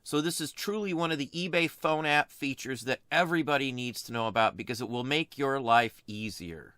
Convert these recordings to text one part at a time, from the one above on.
So this is truly one of the eBay phone app features that everybody needs to know about because it will make your life easier.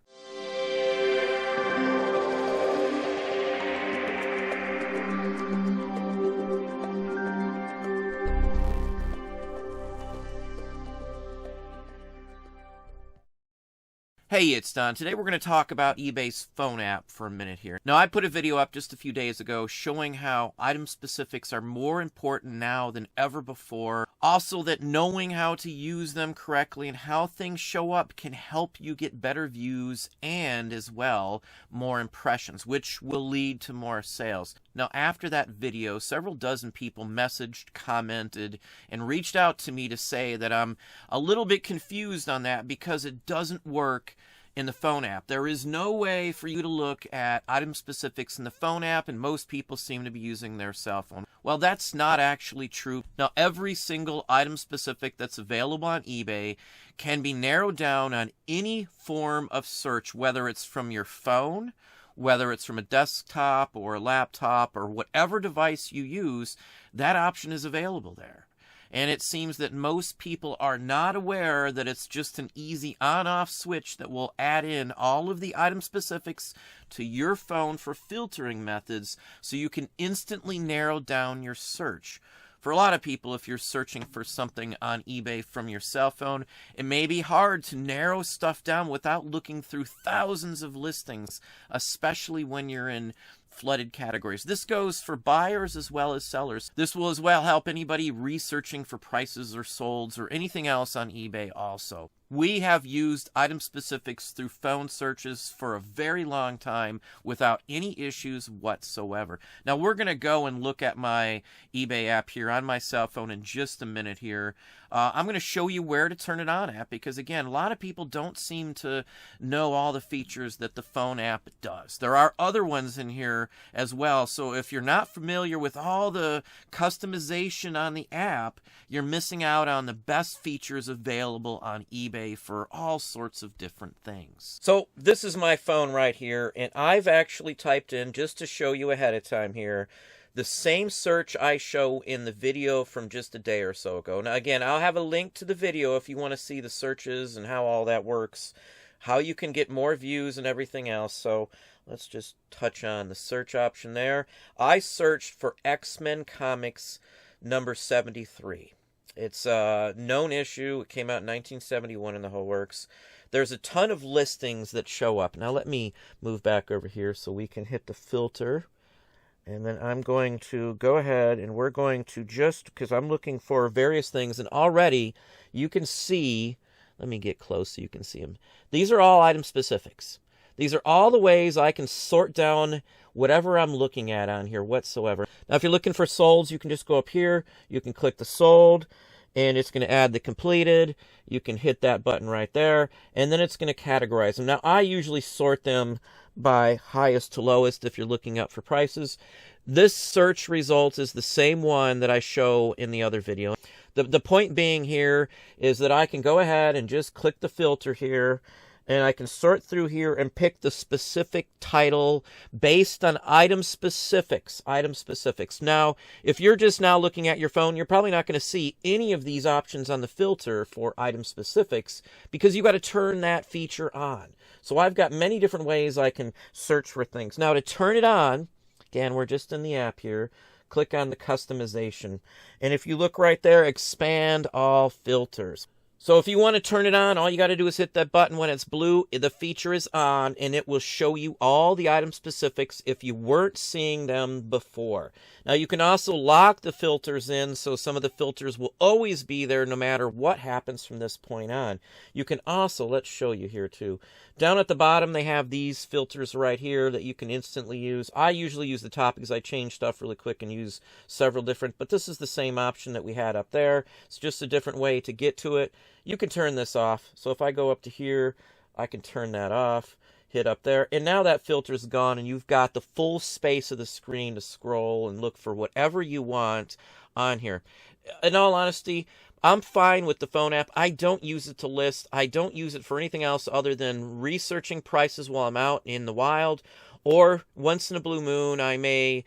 Hey, it's Don. Today we're going to talk about eBay's phone app for a minute here. Now, I put a video up just a few days ago showing how item specifics are more important now than ever before. Also, that knowing how to use them correctly and how things show up can help you get better views and, as well, more impressions, which will lead to more sales. Now, after that video, several dozen people messaged, commented, and reached out to me to say that I'm a little bit confused on that because it doesn't work in the phone app. There is no way for you to look at item specifics in the phone app, and most people seem to be using their cell phone. Well, that's not actually true. Now, every single item specific that's available on eBay can be narrowed down on any form of search, whether it's from your phone, whether it's from a desktop or a laptop or whatever device you use, that option is available there. And it seems that most people are not aware that it's just an easy on-off switch that will add in all of the item specifics to your phone for filtering methods so you can instantly narrow down your search. For a lot of people, if you're searching for something on eBay from your cell phone, it may be hard to narrow stuff down without looking through thousands of listings, especially when you're in flooded categories. This goes for buyers as well as sellers. This will as well help anybody researching for prices or solds or anything else on eBay also. We have used item specifics through phone searches for a very long time without any issues whatsoever. Now we're going to go and look at my eBay app here on my cell phone in just a minute here. I'm going to show you where to turn it on at because, again, a lot of people don't seem to know all the features that the phone app does. There are other ones in here as well, so if you're not familiar with all the customization on the app, you're missing out on the best features available on eBay for all sorts of different things. So this is my phone right here, and I've actually typed in, just to show you ahead of time here, the same search I show in the video from just a day or so ago. Now again, I'll have a link to the video if you want to see the searches and how all that works, how you can get more views and everything else. So let's just touch on the search option there. I searched for X-Men Comics number 73. It's a known issue. It came out in 1971 in the whole works. There's a ton of listings that show up. Now let me move back over here so we can hit the filter. And then I'm going to go ahead and we're going to just, because I'm looking for various things, and already you can see, let me get close so you can see them. These are all item specifics. These are all the ways I can sort down whatever I'm looking at on here whatsoever. Now, if you're looking for solds, you can just go up here. You can click the sold, and it's going to add the completed. You can hit that button right there, and then it's going to categorize them. Now, I usually sort them by highest to lowest if you're looking up for prices. This search result is the same one that I show in the other video. The point being here is that I can go ahead and just click the filter here, and I can sort through here and pick the specific title based on item specifics. Now, if you're just now looking at your phone, you're probably not going to see any of these options on the filter for item specifics because you've got to turn that feature on. So I've got many different ways I can search for things. Now, to turn it on, again, we're just in the app here. Click on the customization. And if you look right there, expand all filters. So if you want to turn it on, all you got to do is hit that button when it's blue. The feature is on, and it will show you all the item specifics if you weren't seeing them before. Now, you can also lock the filters in, so some of the filters will always be there no matter what happens from this point on. You can also, let's show you here too. Down at the bottom, they have these filters right here that you can instantly use. I usually use the top because I change stuff really quick and use several different, but this is the same option that we had up there. It's just a different way to get to it. You can turn this off. So if I go up to here, I can turn that off, hit up there, and now that filter's gone, and you've got the full space of the screen to scroll and look for whatever you want on here. In all honesty, I'm fine with the phone app. I don't use it to list. I don't use it for anything else other than researching prices while I'm out in the wild, or once in a blue moon, I may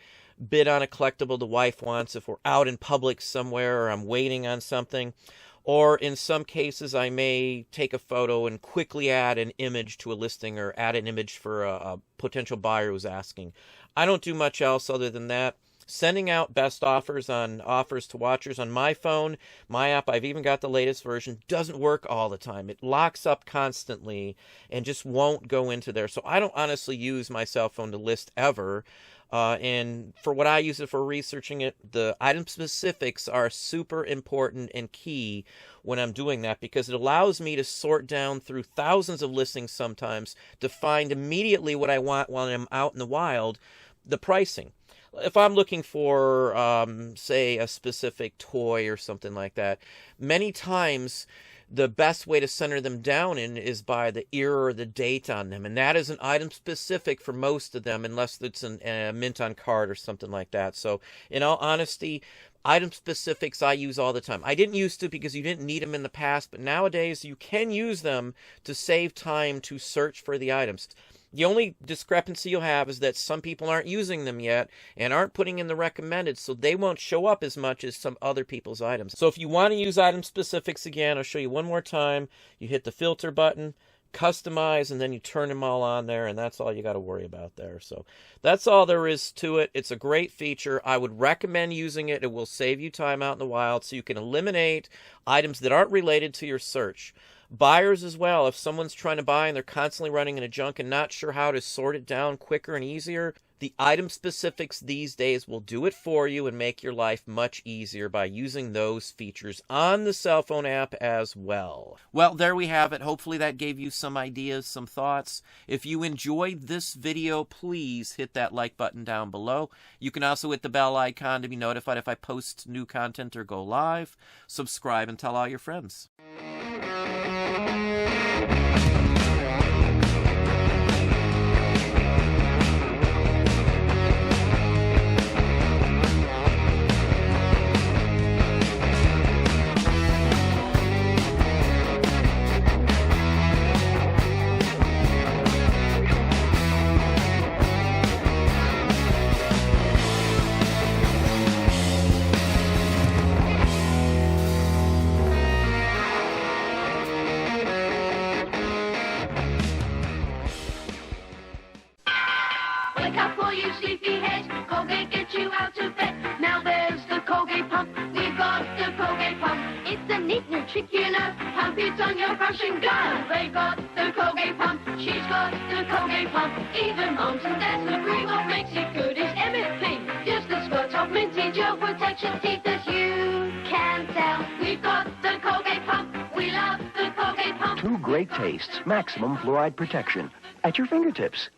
bid on a collectible the wife wants if we're out in public somewhere or I'm waiting on something. Or in some cases, I may take a photo and quickly add an image to a listing or add an image for a potential buyer who's asking. I don't do much else other than that. Sending out best offers on offers to watchers on my phone, my app, I've even got the latest version, doesn't work all the time. It locks up constantly and just won't go into there. So I don't honestly use my cell phone to list ever. And for what I use it for researching it, the item specifics are super important and key when I'm doing that, because it allows me to sort down through thousands of listings sometimes to find immediately what I want while I'm out in the wild, the pricing. If I'm looking for, say, a specific toy or something like that, many times the best way to center them down in is by the era or the date on them. And that is an item specific for most of them, unless it's a mint on card or something like that. So in all honesty, item specifics I use all the time. I didn't used to because you didn't need them in the past, but nowadays you can use them to save time to search for the items. The only discrepancy you'll have is that some people aren't using them yet and aren't putting in the recommended, so they won't show up as much as some other people's items. So if you want to use item specifics again, I'll show you one more time. You hit the filter button, customize, and then you turn them all on there, and that's all you got to worry about there. So that's all there is to it. It's a great feature. I would recommend using it. It will save you time out in the wild so you can eliminate items that aren't related to your search. Buyers as well, if someone's trying to buy and they're constantly running into junk and not sure how to sort it down quicker and easier, the item specifics these days will do it for you and make your life much easier by using those features on the cell phone app as well. Well, there we have it. Hopefully that gave you some ideas, some thoughts. If you enjoyed this video, please hit that like button down below. You can also hit the bell icon to be notified if I post new content or go live. Subscribe and tell all your friends. Wake up all you sleepyheads, Colgate gets you out of bed. Now there's the Colgate pump, we've got the Colgate pump. It's a neat new trick, you know, pump it on your brush and go. They got the Colgate pump, she's got the Colgate pump. Even moms and dads agree what makes it good is MFP. Just a squirt of minty gel protection teeth as you can tell. We've got the Colgate pump, we love the Colgate pump. Two great tastes, maximum fluoride protection at your fingertips.